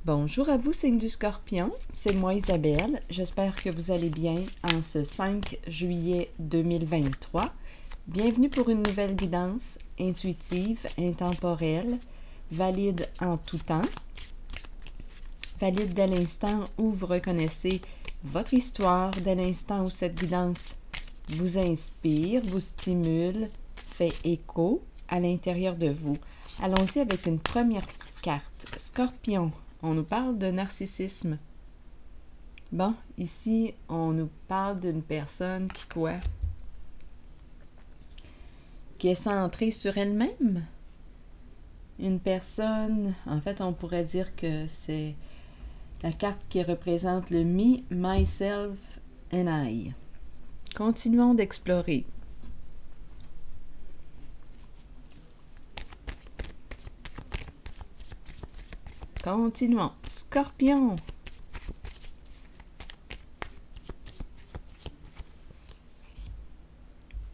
Bonjour à vous, signe du Scorpion, c'est moi Isabelle. J'espère que vous allez bien en ce 5 juillet 2023. Bienvenue pour une nouvelle guidance intuitive, intemporelle, valide en tout temps, valide dès l'instant où vous reconnaissez votre histoire, dès l'instant où cette guidance vous inspire, vous stimule, fait écho à l'intérieur de vous. Allons-y avec une première carte. Scorpion. On nous parle de narcissisme. Bon, ici, on nous parle d'une personne qui quoi? Qui est centrée sur elle-même. Une personne, en fait, on pourrait dire que c'est la carte qui représente le Me, Myself and I. Continuons d'explorer. Continuons. Scorpion.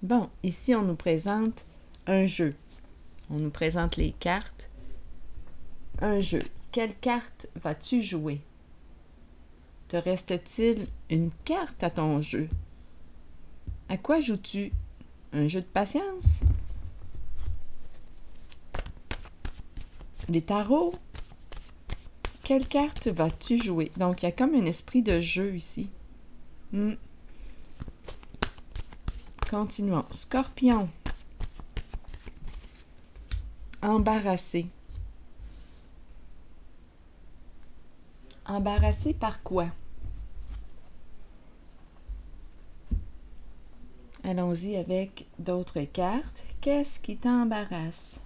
Bon, ici, on nous présente un jeu. On nous présente les cartes. Un jeu. Quelle carte vas-tu jouer? Te reste-t-il une carte à ton jeu? À quoi joues-tu? Un jeu de patience? Des tarots? Quelle carte vas-tu jouer? Donc, il y a comme un esprit de jeu ici. Continuons. Scorpion. Embarrassé. Embarrassé par quoi? Allons-y avec d'autres cartes. Qu'est-ce qui t'embarrasse?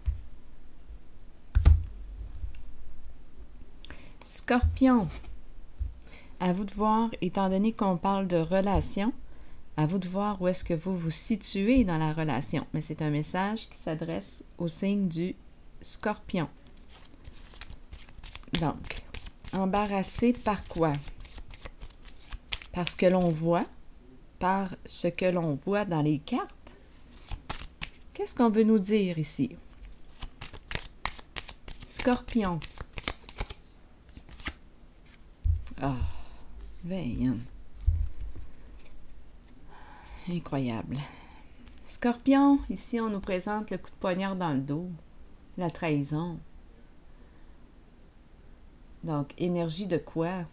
Scorpion, à vous de voir, étant donné qu'on parle de relation, à vous de voir où est-ce que vous vous situez dans la relation. Mais c'est un message qui s'adresse au signe du Scorpion. Donc, embarrassé par quoi? Par ce que l'on voit, par ce que l'on voit dans les cartes. Qu'est-ce qu'on veut nous dire ici? Scorpion. Ah, veille. Incroyable. Scorpion, ici on nous présente le coup de poignard dans le dos, la trahison. Donc, énergie de quoi?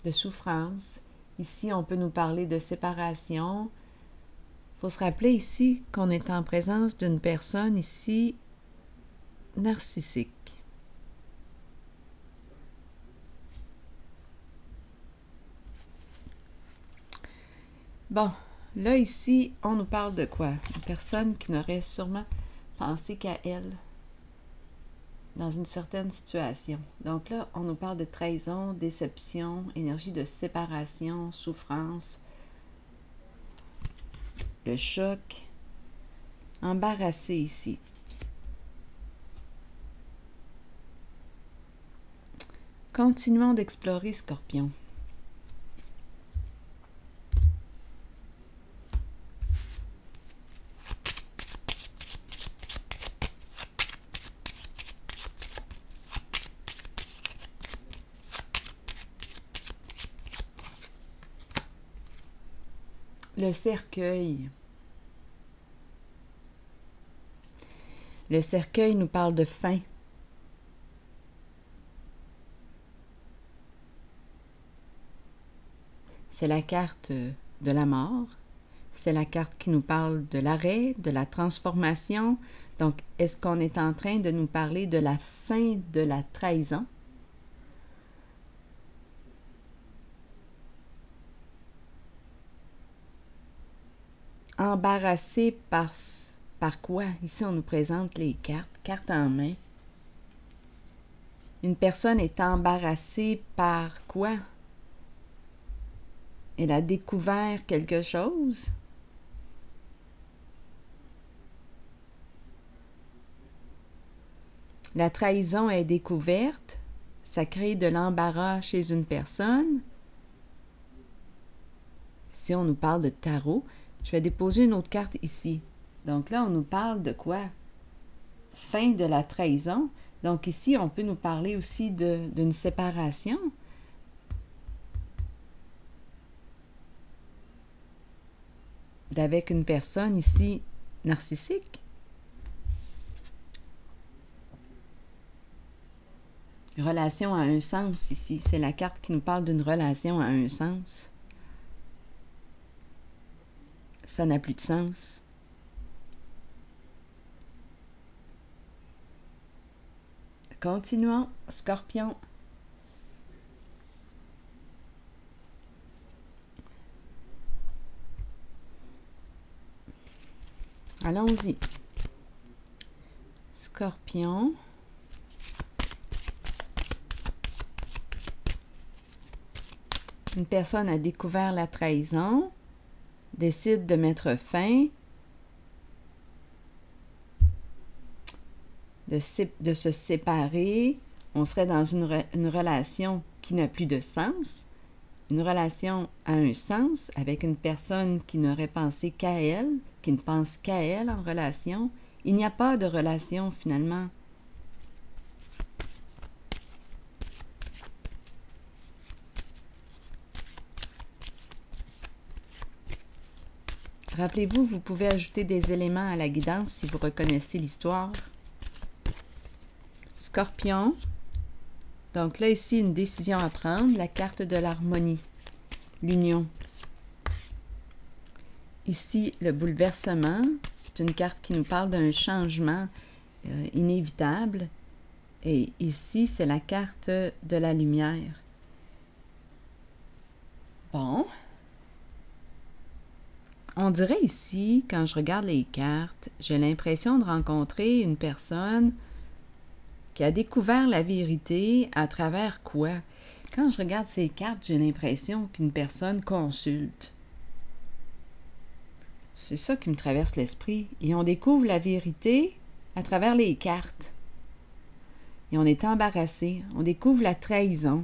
De souffrance. Ici, on peut nous parler de séparation. Il faut se rappeler ici qu'on est en présence d'une personne ici narcissique. Bon, là, ici, on nous parle de quoi? Une personne qui n'aurait sûrement pensé qu'à elle dans une certaine situation. Donc là, on nous parle de trahison, déception, énergie de séparation, souffrance, le choc, embarrassé ici. Continuons d'explorer Scorpion. Le cercueil. Le cercueil nous parle de fin. C'est la carte de la mort. C'est la carte qui nous parle de l'arrêt, de la transformation. Donc, est-ce qu'on est en train de nous parler de la fin de la trahison? Embarrassé par quoi? Ici, on nous présente les cartes, cartes en main. Une personne est embarrassée par quoi? Elle a découvert quelque chose? La trahison est découverte. Ça crée de l'embarras chez une personne. Si on nous parle de tarot, je vais déposer une autre carte ici. Donc là, on nous parle de quoi? Fin de la trahison. Donc ici, on peut nous parler aussi d'une séparation. D'avec une personne ici narcissique. Relation à un sens ici. C'est la carte qui nous parle d'une relation à un sens. Ça n'a plus de sens. Continuons, Scorpion. Allons-y. Scorpion. Une personne a découvert la trahison, décide de mettre fin, de se séparer. On serait dans une relation qui n'a plus de sens, une relation à un sens avec une personne qui n'aurait pensé qu'à elle, qui ne pense qu'à elle en relation. Il n'y a pas de relation finalement. Rappelez-vous, vous pouvez ajouter des éléments à la guidance si vous reconnaissez l'histoire. Scorpion. Donc là, ici, une décision à prendre, la carte de l'harmonie, l'union. Ici, le bouleversement, c'est une carte qui nous parle d'un changement inévitable. Et ici, c'est la carte de la lumière. Bon. On dirait ici, quand je regarde les cartes, j'ai l'impression de rencontrer une personne qui a découvert la vérité à travers quoi? Quand je regarde ces cartes, j'ai l'impression qu'une personne consulte. C'est ça qui me traverse l'esprit. Et on découvre la vérité à travers les cartes. Et on est embarrassé. On découvre la trahison.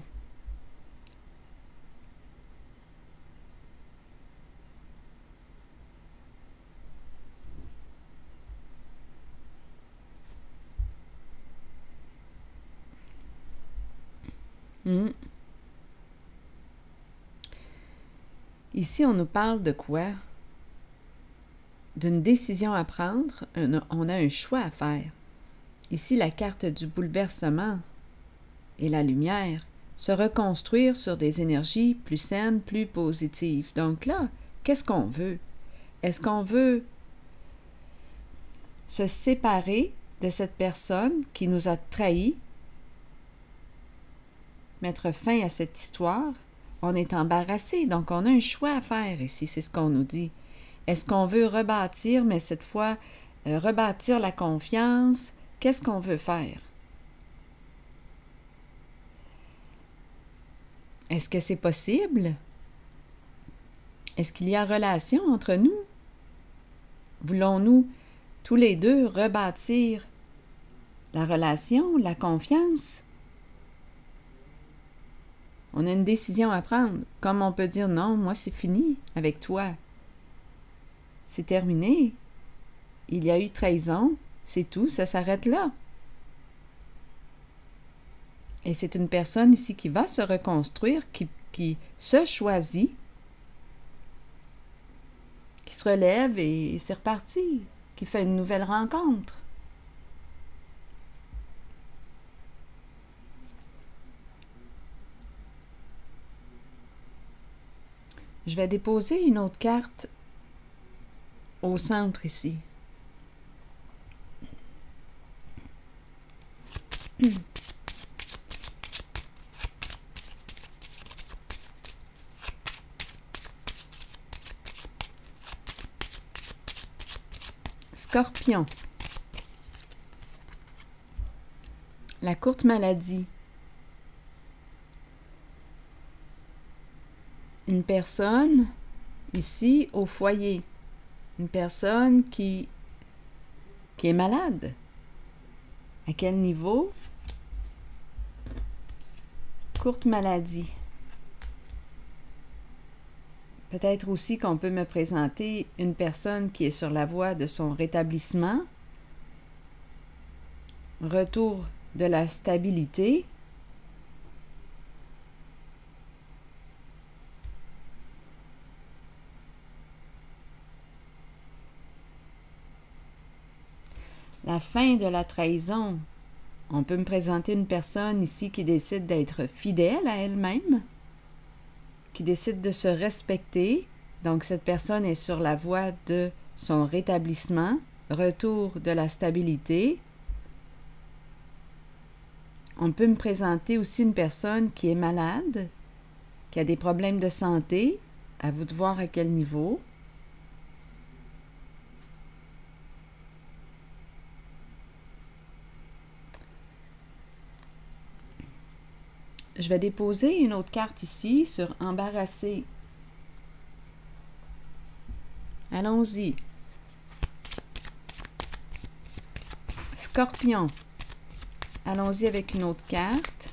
Ici, on nous parle de quoi? D'une décision à prendre. On a un choix à faire. Ici, la carte du bouleversement et la lumière. Se reconstruire sur des énergies plus saines, plus positives. Donc là, qu'est-ce qu'on veut? Est-ce qu'on veut se séparer de cette personne qui nous a trahis? Mettre fin à cette histoire? On est embarrassé, donc on a un choix à faire ici, c'est ce qu'on nous dit. Est-ce qu'on veut rebâtir, mais cette fois, rebâtir la confiance? Qu'est-ce qu'on veut faire? Est-ce que c'est possible? Est-ce qu'il y a relation entre nous? Voulons-nous tous les deux rebâtir la relation, la confiance? On a une décision à prendre. Comme on peut dire non, moi c'est fini avec toi. C'est terminé. Il y a eu trahison, c'est tout, ça s'arrête là. Et c'est une personne ici qui va se reconstruire, qui se choisit, qui se relève et c'est reparti, qui fait une nouvelle rencontre. Je vais déposer une autre carte au centre ici. Scorpion. La courte maladie. Une personne, ici, au foyer. Une personne qui est malade. À quel niveau? Courte maladie. Peut-être aussi qu'on peut me présenter une personne qui est sur la voie de son rétablissement. Retour de la stabilité. La fin de la trahison. On peut me présenter une personne ici qui décide d'être fidèle à elle-même, qui décide de se respecter. Donc, cette personne est sur la voie de son rétablissement, retour de la stabilité. On peut me présenter aussi une personne qui est malade, qui a des problèmes de santé. À vous de voir à quel niveau. Je vais déposer une autre carte ici sur embarrassé. Allons-y. Scorpion. Allons-y avec une autre carte.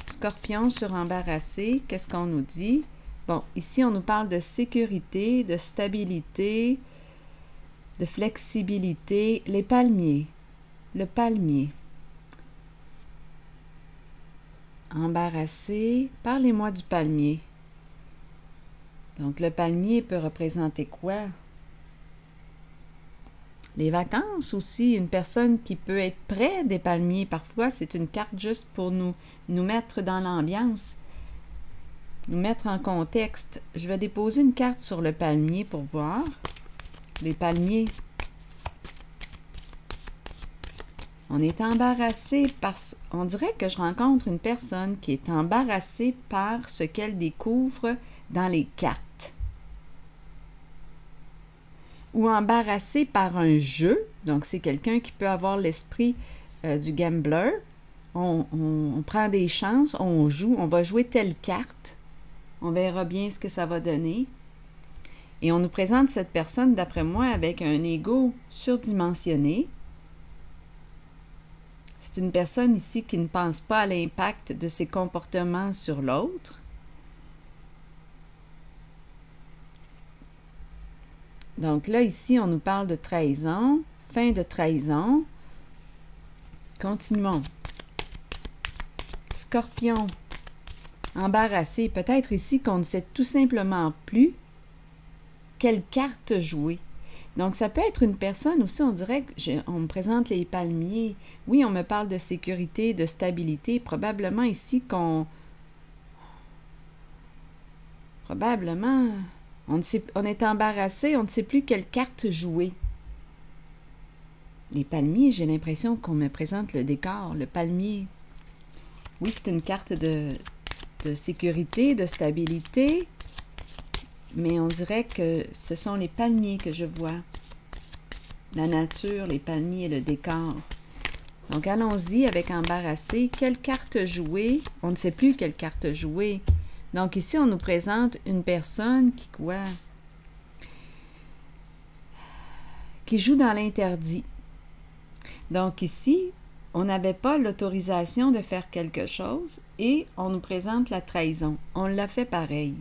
Scorpion sur embarrassé. Qu'est-ce qu'on nous dit? Bon, ici, on nous parle de sécurité, de stabilité, de flexibilité. Les palmiers. Le palmier. Embarrassé. Parlez-moi du palmier. Donc, le palmier peut représenter quoi? Les vacances aussi. Une personne qui peut être près des palmiers. Parfois, c'est une carte juste pour nous mettre dans l'ambiance, nous mettre en contexte. Je vais déposer une carte sur le palmier pour voir. Les palmiers. On est embarrassé parce... On dirait que je rencontre une personne qui est embarrassée par ce qu'elle découvre dans les cartes. Ou embarrassée par un jeu. Donc, c'est quelqu'un qui peut avoir l'esprit du gambler. On prend des chances, on joue, on va jouer telle carte. On verra bien ce que ça va donner. Et on nous présente cette personne, d'après moi, avec un ego surdimensionné. C'est une personne ici qui ne pense pas à l'impact de ses comportements sur l'autre. Donc là, ici, on nous parle de trahison, fin de trahison. Continuons. Scorpion, embarrassé. Peut-être ici qu'on ne sait tout simplement plus quelle carte jouer. Donc, ça peut être une personne aussi, on dirait qu'on me présente les palmiers. Oui, on me parle de sécurité, de stabilité. Probablement ici qu'on... Probablement, on est embarrassé, on ne sait plus quelle carte jouer. Les palmiers, j'ai l'impression qu'on me présente le décor, le palmier. Oui, c'est une carte de sécurité, de stabilité. Mais on dirait que ce sont les palmiers que je vois. La nature, les palmiers et le décor. Donc, allons-y avec embarrassé. Quelle carte jouer? On ne sait plus quelle carte jouer. Donc, ici, on nous présente une personne qui quoi? Qui joue dans l'interdit. Donc, ici, on n'avait pas l'autorisation de faire quelque chose et on nous présente la trahison. On l'a fait pareil.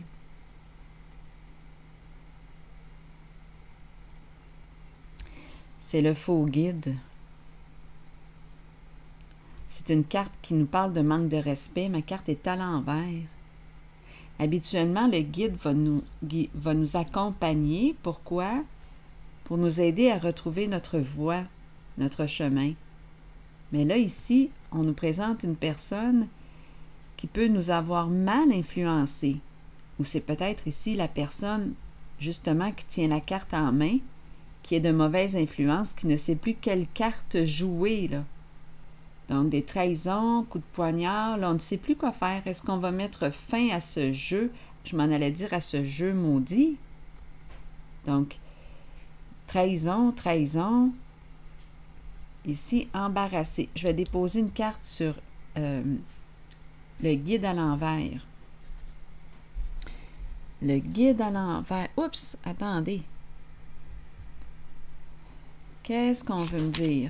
C'est le faux guide. C'est une carte qui nous parle de manque de respect. Ma carte est à l'envers. Habituellement, le guide va nous accompagner. Pourquoi? Pour nous aider à retrouver notre voie, notre chemin. Mais là, ici, on nous présente une personne qui peut nous avoir mal influencés. Ou c'est peut-être ici la personne, justement, qui tient la carte en main, qui est de mauvaise influence, qui ne sait plus quelle carte jouer, là. Donc, des trahisons, coups de poignard, là, on ne sait plus quoi faire. Est-ce qu'on va mettre fin à ce jeu? Je m'en allais dire à ce jeu maudit. Donc, trahison, trahison. Ici, embarrassé. Je vais déposer une carte sur le guide à l'envers. Le guide à l'envers. Oups, attendez. Qu'est-ce qu'on veut me dire?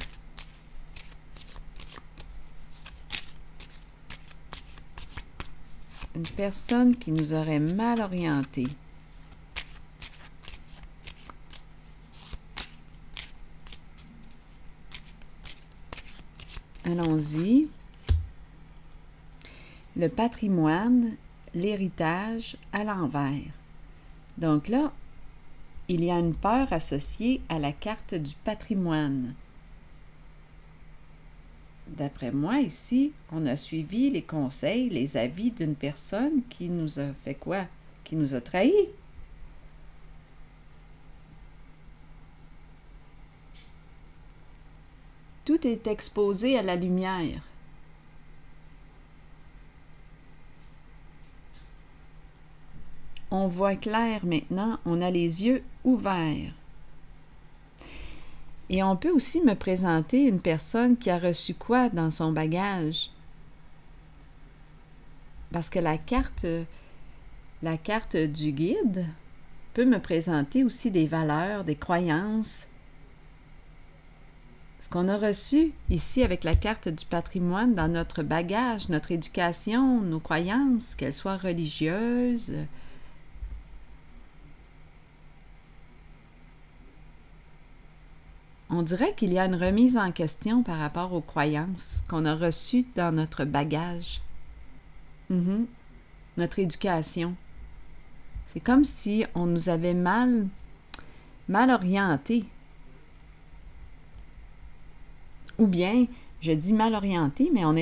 Une personne qui nous aurait mal orientés. Allons-y. le patrimoine, l'héritage à l'envers. Donc là, il y a une peur associée à la carte du patrimoine. D'après moi, ici, on a suivi les conseils, les avis d'une personne qui nous a fait quoi? Qui nous a trahis. Tout est exposé à la lumière. On voit clair maintenant, on a les yeux ouverts. Et on peut aussi me présenter une personne qui a reçu quoi dans son bagage? Parce que la carte du guide peut me présenter aussi des valeurs, des croyances. Ce qu'on a reçu ici avec la carte du patrimoine dans notre bagage, notre éducation, nos croyances, qu'elles soient religieuses, on dirait qu'il y a une remise en question par rapport aux croyances qu'on a reçues dans notre bagage. Notre éducation. C'est comme si on nous avait mal orientés. Ou bien, je dis mal orientés, mais on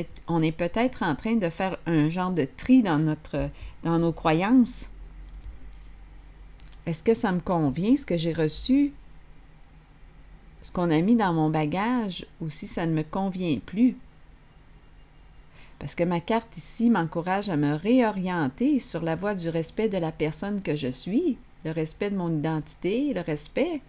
est peut-être en train de faire un genre de tri dans nos croyances. Est-ce que ça me convient, ce que j'ai reçu? Ce qu'on a mis dans mon bagage, ou si ça ne me convient plus. Parce que ma carte ici m'encourage à me réorienter sur la voie du respect de la personne que je suis, le respect de mon identité, le respect.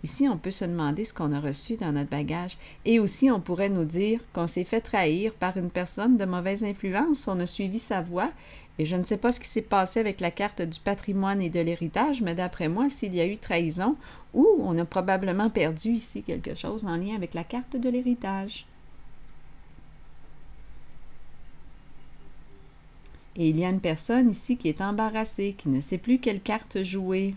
Ici, on peut se demander ce qu'on a reçu dans notre bagage. Et aussi, on pourrait nous dire qu'on s'est fait trahir par une personne de mauvaise influence, on a suivi sa voie. Et je ne sais pas ce qui s'est passé avec la carte du patrimoine et de l'héritage, mais d'après moi, s'il y a eu trahison, ou on a probablement perdu ici quelque chose en lien avec la carte de l'héritage. Et il y a une personne ici qui est embarrassée, qui ne sait plus quelle carte jouer.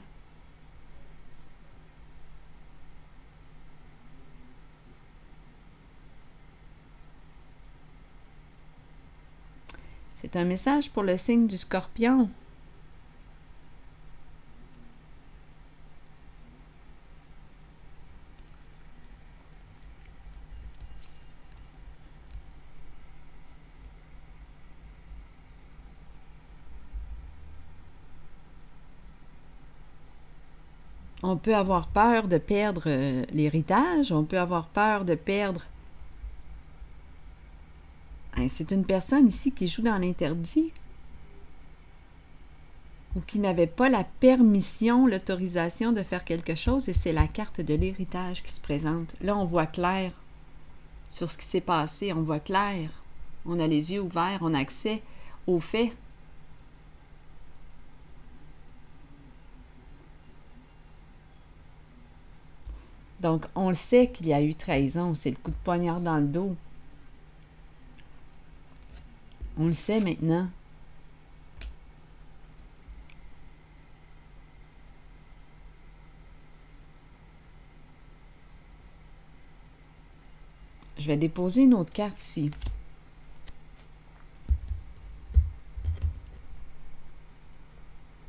C'est un message pour le signe du Scorpion. On peut avoir peur de perdre l'héritage, on peut avoir peur de perdre... C'est une personne ici qui joue dans l'interdit ou qui n'avait pas la permission, l'autorisation de faire quelque chose et c'est la carte de l'héritage qui se présente. Là, on voit clair sur ce qui s'est passé, on voit clair. On a les yeux ouverts, on a accès aux faits. Donc, on le sait qu'il y a eu trahison, c'est le coup de poignard dans le dos. On le sait maintenant. Je vais déposer une autre carte ici.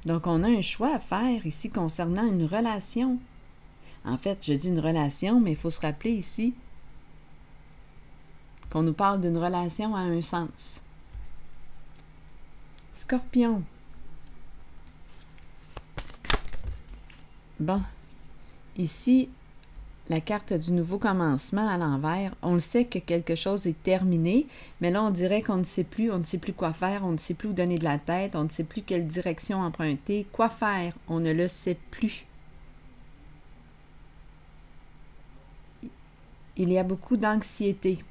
Donc, on a un choix à faire ici concernant une relation. En fait, je dis une relation, mais il faut se rappeler ici qu'on nous parle d'une relation à un sens. Scorpion. Bon, ici, la carte du nouveau commencement à l'envers, on le sait que quelque chose est terminé, mais là, on dirait qu'on ne sait plus, on ne sait plus quoi faire, on ne sait plus où donner de la tête, on ne sait plus quelle direction emprunter, quoi faire, on ne le sait plus. Il y a beaucoup d'anxiété.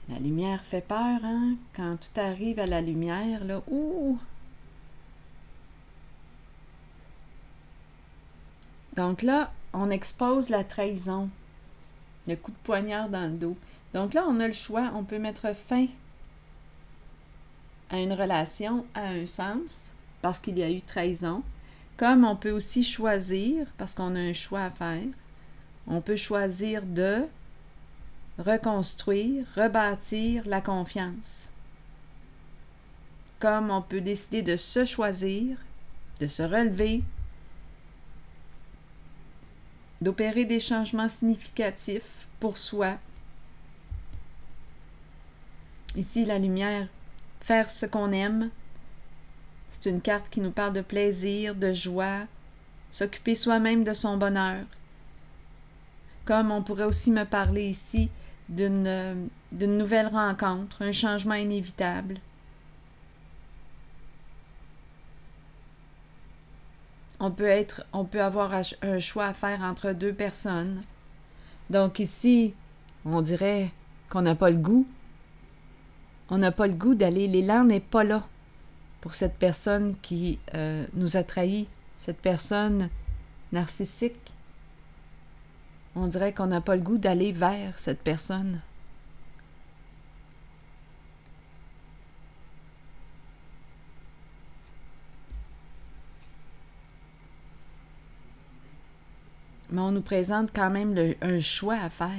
La lumière fait peur, hein? Quand tout arrive à la lumière, là, ouh! Donc là, on expose la trahison, le coup de poignard dans le dos. Donc là, on a le choix, on peut mettre fin à une relation a un sens parce qu'il y a eu trahison, comme on peut aussi choisir, parce qu'on a un choix à faire, on peut choisir de reconstruire, rebâtir la confiance. Comme on peut décider de se choisir, de se relever, d'opérer des changements significatifs pour soi. Ici, la lumière, faire ce qu'on aime. C'est une carte qui nous parle de plaisir, de joie, s'occuper soi-même de son bonheur. Comme on pourrait aussi me parler ici d'une nouvelle rencontre, un changement inévitable. On peut avoir un choix à faire entre deux personnes. Donc ici, on dirait qu'on n'a pas le goût. On n'a pas le goût d'aller, l'élan n'est pas là pour cette personne qui nous a trahis, cette personne narcissique. On dirait qu'on n'a pas le goût d'aller vers cette personne. Mais on nous présente quand même un choix à faire.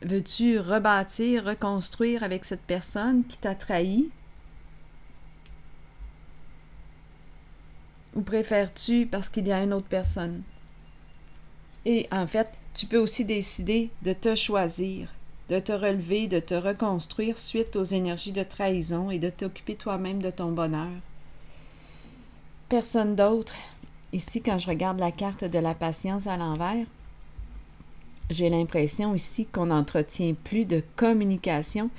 Veux-tu rebâtir, reconstruire avec cette personne qui t'a trahi? Ou préfères-tu parce qu'il y a une autre personne? Et en fait, tu peux aussi décider de te choisir, de te relever, de te reconstruire suite aux énergies de trahison et de t'occuper toi-même de ton bonheur. Personne d'autre. Ici, quand je regarde la carte de la patience à l'envers, j'ai l'impression ici qu'on n'entretient plus de communication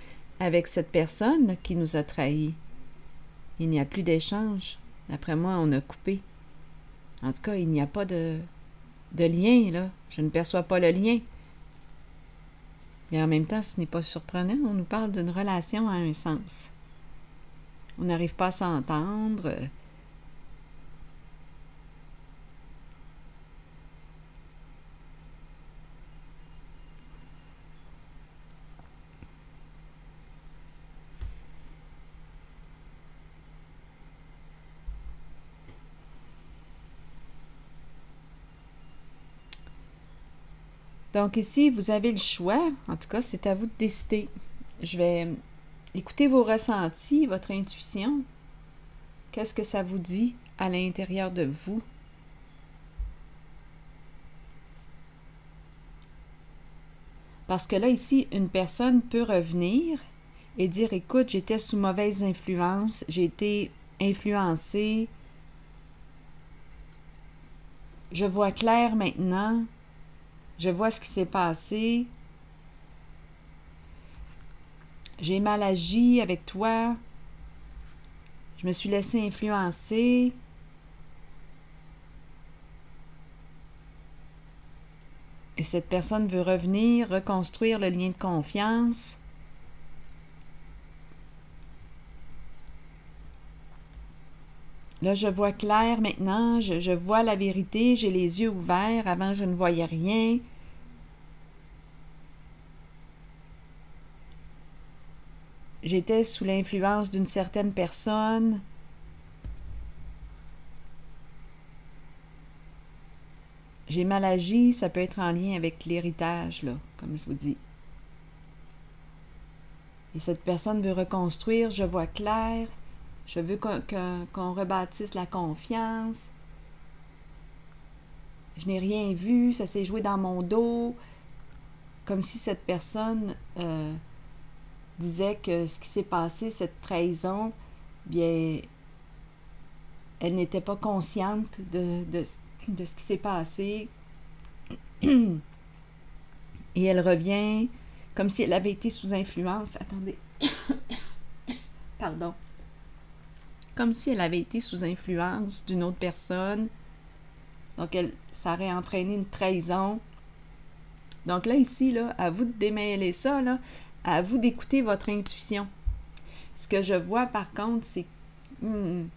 avec cette personne qui nous a trahis. Il n'y a plus d'échange. D'après moi, on a coupé. En tout cas, il n'y a pas de lien, là. Je ne perçois pas le lien. Et en même temps, ce n'est pas surprenant. On nous parle d'une relation à un sens. On n'arrive pas à s'entendre. Donc ici, vous avez le choix. En tout cas, c'est à vous de décider. Je vais écouter vos ressentis, votre intuition. Qu'est-ce que ça vous dit à l'intérieur de vous? Parce que là, ici, une personne peut revenir et dire, écoute, j'étais sous mauvaise influence, j'ai été influencée, je vois clair maintenant, je vois ce qui s'est passé, j'ai mal agi avec toi, je me suis laissée influencer. Et cette personne veut revenir, reconstruire le lien de confiance. Là, je vois clair maintenant, je vois la vérité, j'ai les yeux ouverts, avant je ne voyais rien. J'étais sous l'influence d'une certaine personne. J'ai mal agi, ça peut être en lien avec l'héritage, là, comme je vous dis. Et cette personne veut reconstruire, je vois clair. Je veux qu'on rebâtisse la confiance. Je n'ai rien vu, ça s'est joué dans mon dos. Comme si cette personne disait que ce qui s'est passé, cette trahison, bien, elle n'était pas consciente de ce qui s'est passé. Et elle revient comme si elle avait été sous influence. Attendez. Pardon. Comme si elle avait été sous influence d'une autre personne. Donc, ça aurait entraîné une trahison. Donc là, ici, là, à vous de démêler ça, là, à vous d'écouter votre intuition. Ce que je vois, par contre, c'est il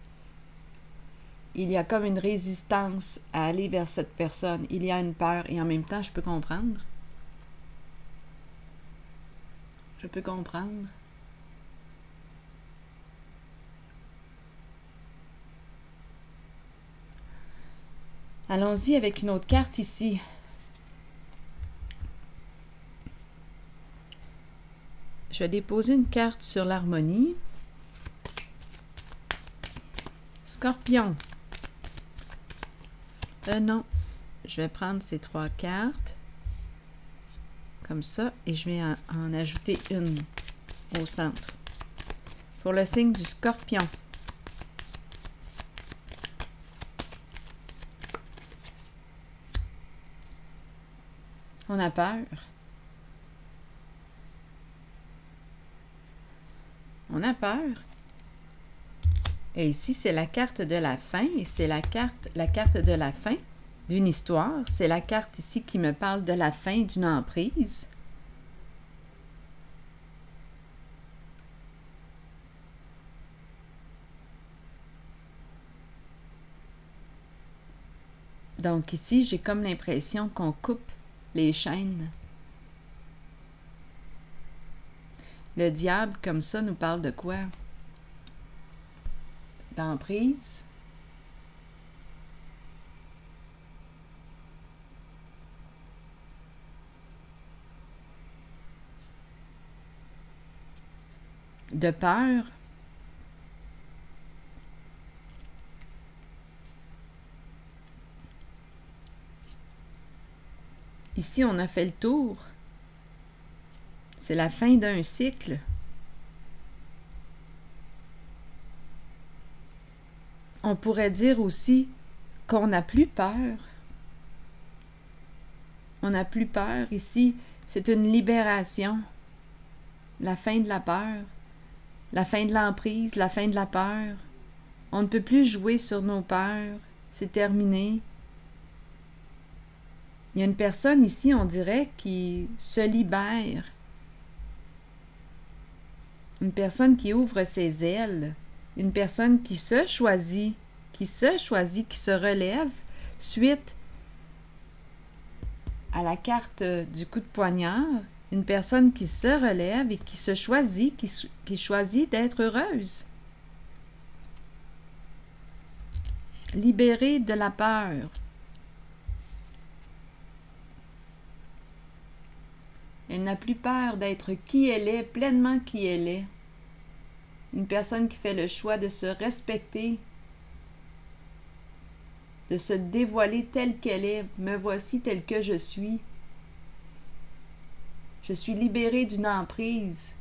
y a comme une résistance à aller vers cette personne. Il y a une peur et en même temps, je peux comprendre. Je peux comprendre. Allons-y avec une autre carte ici. Je vais déposer une carte sur l'harmonie. Scorpion. Non. Je vais prendre ces 3 cartes. Comme ça. Et je vais en ajouter une au centre. Pour le signe du Scorpion. On a peur. On a peur. Et ici, c'est la carte de la fin. Et c'est la carte de la fin d'une histoire. C'est la carte ici qui me parle de la fin d'une emprise. Donc ici, j'ai comme l'impression qu'on coupe les chaînes. Le diable, comme ça, nous parle de quoi? D'emprise. De peur. Ici, on a fait le tour. C'est la fin d'un cycle. On pourrait dire aussi qu'on n'a plus peur. On n'a plus peur. Ici, c'est une libération. La fin de la peur. La fin de l'emprise, la fin de la peur. On ne peut plus jouer sur nos peurs. C'est terminé. Il y a une personne ici, on dirait, qui se libère. Une personne qui ouvre ses ailes. Une personne qui se choisit, qui se relève suite à la carte du coup de poignard. Une personne qui se relève et qui se choisit, qui choisit d'être heureuse. Libérée de la peur. Elle n'a plus peur d'être qui elle est, pleinement qui elle est. Une personne qui fait le choix de se respecter, de se dévoiler telle qu'elle est. Me voici telle que je suis. Je suis libérée d'une emprise.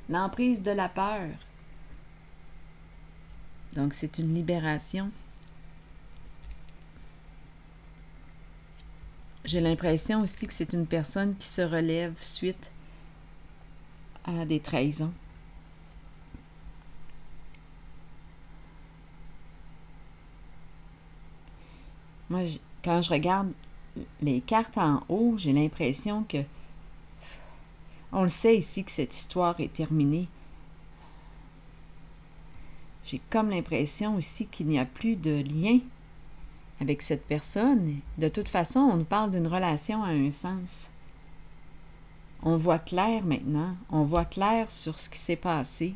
L'emprise de la peur. Donc, c'est une libération. J'ai l'impression aussi que c'est une personne qui se relève suite à des trahisons. Moi, quand je regarde les cartes en haut, j'ai l'impression que on le sait ici que cette histoire est terminée. J'ai comme l'impression ici qu'il n'y a plus de lien avec cette personne. De toute façon, on nous parle d'une relation à un sens. On voit clair maintenant. On voit clair sur ce qui s'est passé.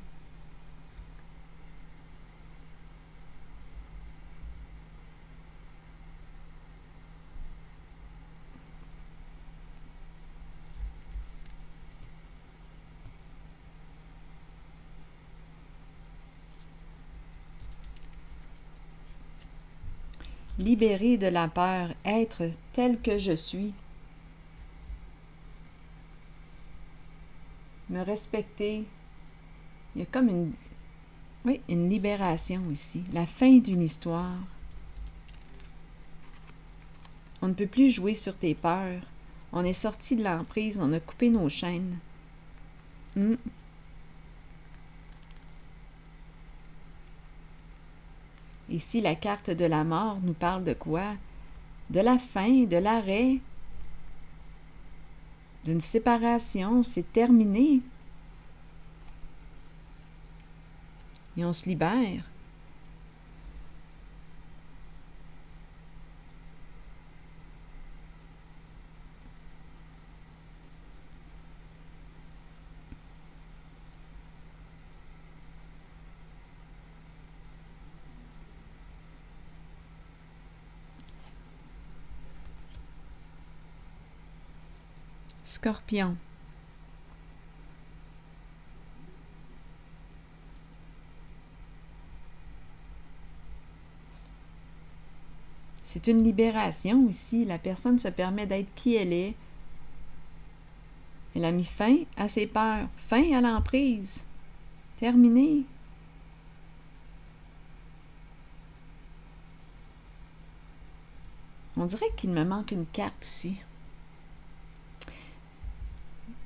Libérée de la peur, être tel que je suis. Me respecter. Il y a comme une libération ici. La fin d'une histoire. On ne peut plus jouer sur tes peurs. On est sorti de l'emprise, on a coupé nos chaînes. Ici, la carte de la mort nous parle de quoi? De la fin, de l'arrêt, d'une séparation. C'est terminé. Et on se libère. Scorpion. C'est une libération ici. La personne se permet d'être qui elle est. Elle a mis fin à ses peurs, fin à l'emprise. Terminé. On dirait qu'il me manque une carte ici.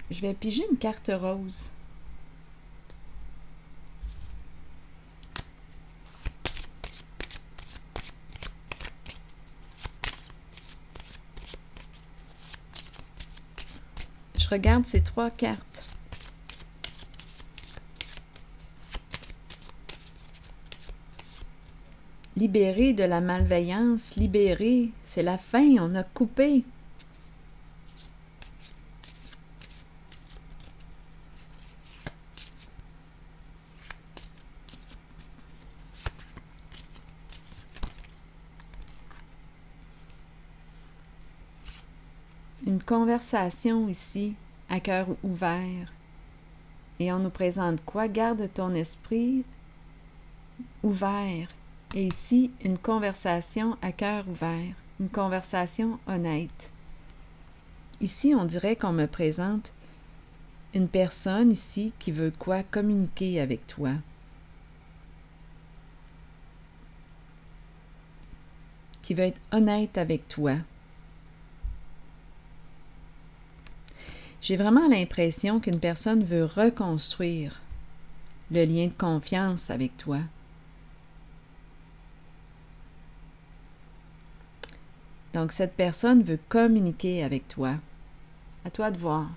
Je vais piger une carte rose. Je regarde ces 3 cartes. Libérer de la malveillance, libérer, c'est la fin, on a coupé. Une conversation ici, à cœur ouvert. Et on nous présente quoi? Garde ton esprit ouvert. Et ici, une conversation à cœur ouvert, une conversation honnête. Ici, on dirait qu'on me présente une personne ici qui veut quoi? Communiquer avec toi. Qui veut être honnête avec toi. J'ai vraiment l'impression qu'une personne veut reconstruire le lien de confiance avec toi. Donc, cette personne veut communiquer avec toi. À toi de voir.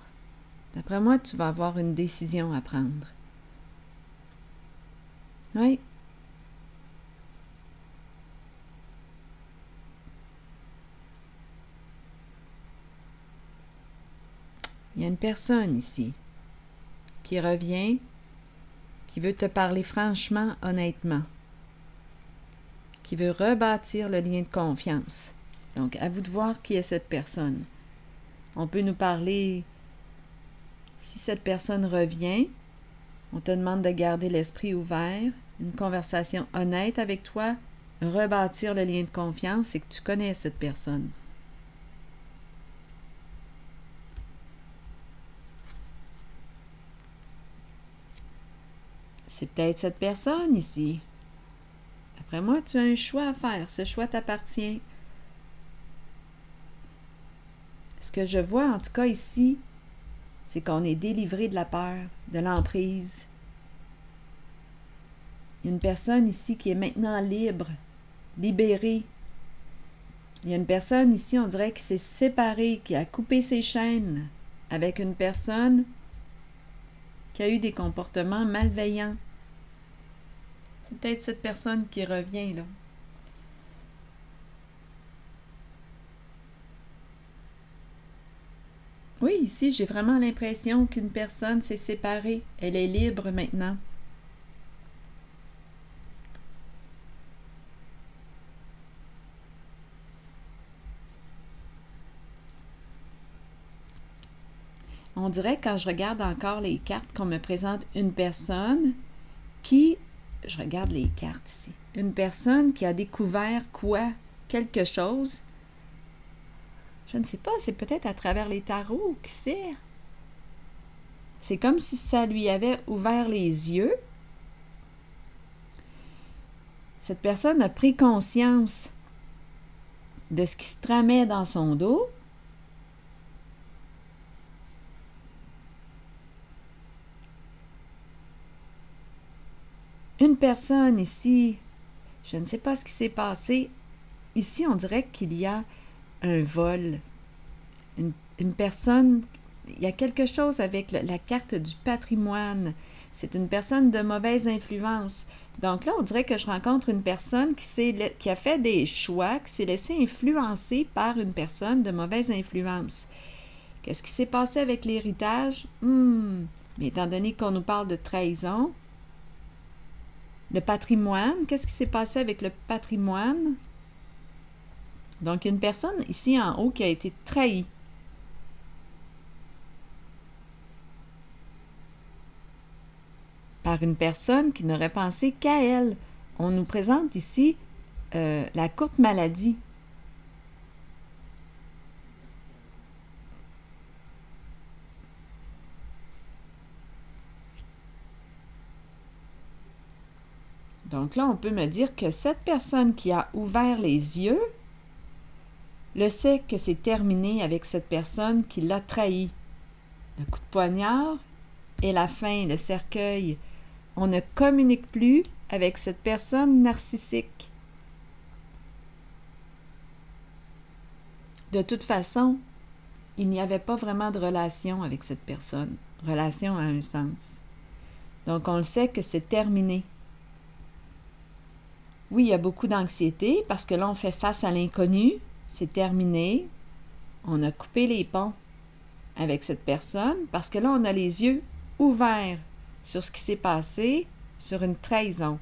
D'après moi, tu vas avoir une décision à prendre. Oui. Il y a une personne ici qui revient, qui veut te parler franchement, honnêtement, qui veut rebâtir le lien de confiance. Donc, à vous de voir qui est cette personne. On peut nous parler, si cette personne revient, on te demande de garder l'esprit ouvert, une conversation honnête avec toi, rebâtir le lien de confiance, c'est que tu connais cette personne. C'est peut-être cette personne ici. D'après moi, tu as un choix à faire. Ce choix t'appartient. Ce que je vois, en tout cas ici, c'est qu'on est délivré de la peur, de l'emprise. Il y a une personne ici qui est maintenant libre, libérée. Il y a une personne ici, on dirait, qui s'est séparée, qui a coupé ses chaînes avec une personne qui a eu des comportements malveillants. C'est peut-être cette personne qui revient, là. Oui, ici, j'ai vraiment l'impression qu'une personne s'est séparée. Elle est libre maintenant. On dirait, quand je regarde encore les cartes, qu'on me présente une personne qui... Je regarde les cartes ici. Une personne qui a découvert quoi? Quelque chose. Je ne sais pas, c'est peut-être à travers les tarots, qui sait? C'est comme si ça lui avait ouvert les yeux. Cette personne a pris conscience de ce qui se tramait dans son dos. Une personne ici, je ne sais pas ce qui s'est passé. Ici, on dirait qu'il y a un vol. Une personne, il y a quelque chose avec la carte du patrimoine. C'est une personne de mauvaise influence. Donc là, on dirait que je rencontre une personne qui a fait des choix, qui s'est laissée influencer par une personne de mauvaise influence. Qu'est-ce qui s'est passé avec l'héritage? Mais étant donné qu'on nous parle de trahison, le patrimoine, qu'est-ce qui s'est passé avec le patrimoine? Donc, il y a une personne ici en haut qui a été trahie. par une personne qui n'aurait pensé qu'à elle. On nous présente ici la courte maladie. Donc là, on peut me dire que cette personne qui a ouvert les yeux le sait que c'est terminé avec cette personne qui l'a trahi. Le coup de poignard est la fin, le cercueil. On ne communique plus avec cette personne narcissique. De toute façon, il n'y avait pas vraiment de relation avec cette personne. Relation a un sens. Donc, on le sait que c'est terminé. Oui, il y a beaucoup d'anxiété parce que là, on fait face à l'inconnu. C'est terminé. On a coupé les ponts avec cette personne parce que là, on a les yeux ouverts sur ce qui s'est passé, sur une trahison.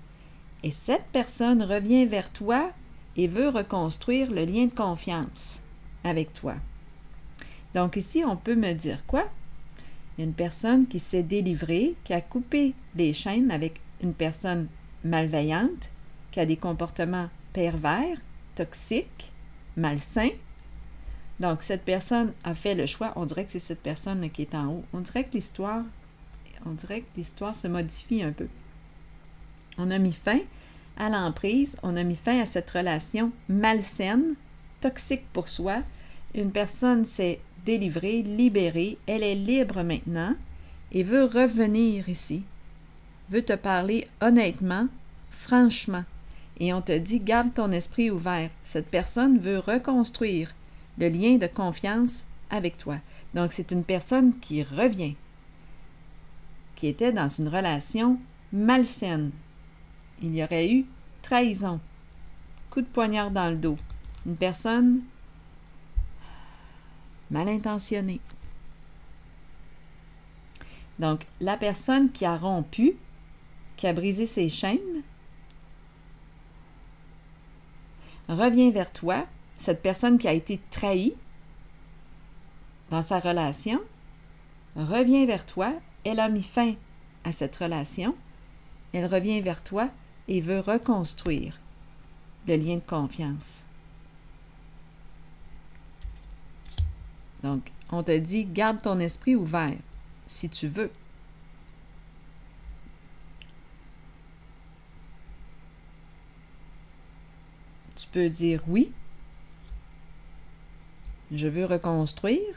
Et cette personne revient vers toi et veut reconstruire le lien de confiance avec toi. Donc ici, on peut me dire quoi? Il y a une personne qui s'est délivrée, qui a coupé les chaînes avec une personne malveillante, qui a des comportements pervers, toxiques, malsains. Donc, cette personne a fait le choix. On dirait que c'est cette personne là, qui est en haut. On dirait que l'histoire se modifie un peu. On a mis fin à l'emprise, on a mis fin à cette relation malsaine, toxique pour soi. Une personne s'est délivrée, libérée, elle est libre maintenant et veut revenir ici, veut te parler honnêtement, franchement. Et on te dit, garde ton esprit ouvert. Cette personne veut reconstruire le lien de confiance avec toi. Donc, c'est une personne qui revient, qui était dans une relation malsaine. Il y aurait eu trahison, coup de poignard dans le dos. Une personne mal intentionnée. Donc, la personne qui a rompu, qui a brisé ses chaînes, revient vers toi. Cette personne qui a été trahie dans sa relation revient vers toi. Elle a mis fin à cette relation. Elle revient vers toi et veut reconstruire le lien de confiance. Donc, on te dit, garde ton esprit ouvert, si tu veux. Tu peux dire oui, je veux reconstruire.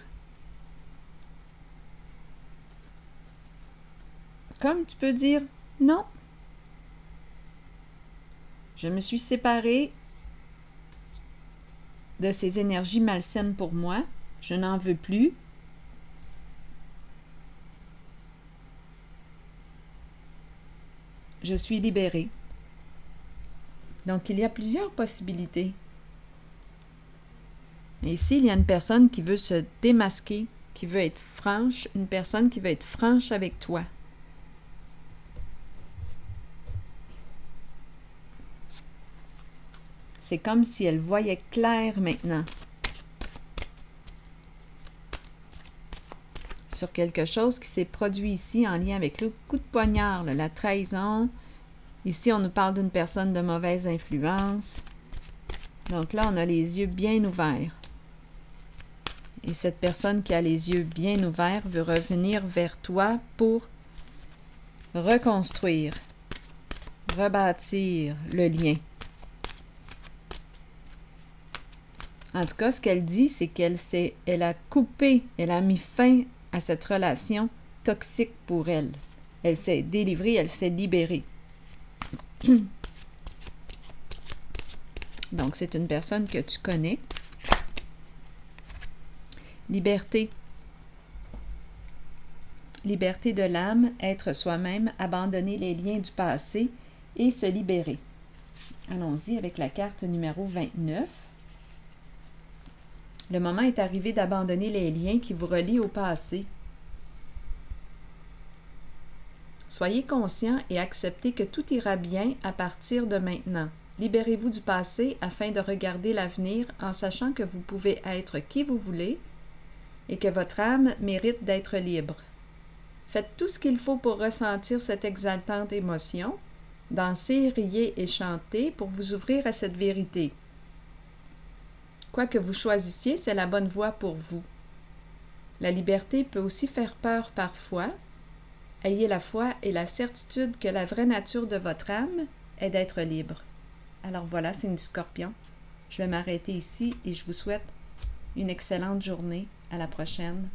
Comme tu peux dire non. Je me suis séparée de ces énergies malsaines pour moi. Je n'en veux plus. Je suis libérée. Donc, il y a plusieurs possibilités. Et ici, il y a une personne qui veut se démasquer, qui veut être franche, une personne qui veut être franche avec toi. C'est comme si elle voyait clair maintenant sur quelque chose qui s'est produit ici en lien avec le coup de poignard, la trahison. Ici, on nous parle d'une personne de mauvaise influence. Donc là, on a les yeux bien ouverts. Et cette personne qui a les yeux bien ouverts veut revenir vers toi pour reconstruire, rebâtir le lien. En tout cas, ce qu'elle dit, c'est qu'elle a coupé, elle a mis fin à cette relation toxique pour elle. Elle s'est délivrée, elle s'est libérée. Donc, c'est une personne que tu connais. Liberté. Liberté de l'âme, être soi-même, abandonner les liens du passé et se libérer. Allons-y avec la carte numéro 29. Le moment est arrivé d'abandonner les liens qui vous relient au passé. Soyez conscient et acceptez que tout ira bien à partir de maintenant. Libérez-vous du passé afin de regarder l'avenir en sachant que vous pouvez être qui vous voulez et que votre âme mérite d'être libre. Faites tout ce qu'il faut pour ressentir cette exaltante émotion. Dansez, riez et chantez pour vous ouvrir à cette vérité. Quoi que vous choisissiez, c'est la bonne voie pour vous. La liberté peut aussi faire peur parfois. Ayez la foi et la certitude que la vraie nature de votre âme est d'être libre. Alors voilà, signe du Scorpion. Je vais m'arrêter ici et je vous souhaite une excellente journée. À la prochaine.